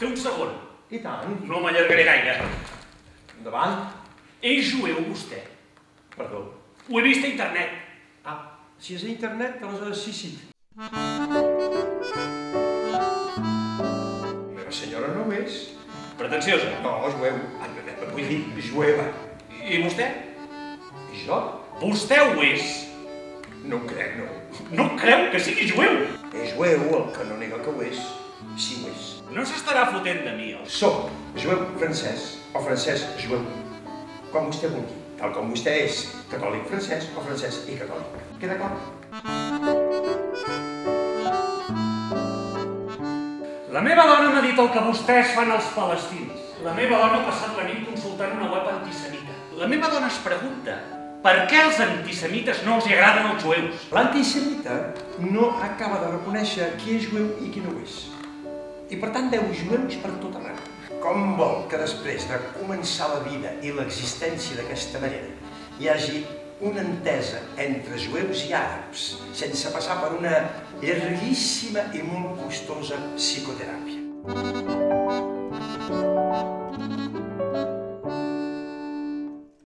Té un segon. I tant. No m'allargaré gaire. Endavant. És jueu, vostè? Perdó. Ho he vist a internet. Ah, si és a internet, aleshores sí. La meva senyora no ho és. Pretenciosa. No, jueu. Vull dir, jueva. I vostè? I jo? Vostè ho és. No ho crec, no. No creu que sigui jueu? És jueu el que no nega que ho és. Sí ho és. No s'estarà fotent de mi, oi? Soc jueu francès o francès jueu. Com vostè vulgui. Tal com vostè és catòlic francès o francès i catòlic. Queda clar? La meva dona m'ha dit el que vostès fan als palestins. La meva dona ha passat la nit consultant una web antisemita. La meva dona es pregunta per què als antisemites no els agraden els jueus. L'antisemita no acaba de reconèixer qui és jueu i qui no ho és. I per tant veu jueus per tot arreu. Com vol que després de començar la vida i l'existència d'aquesta manera hi hagi una entesa entre jueus i àrabs sense passar per una llarguíssima i molt costosa psicoteràpia?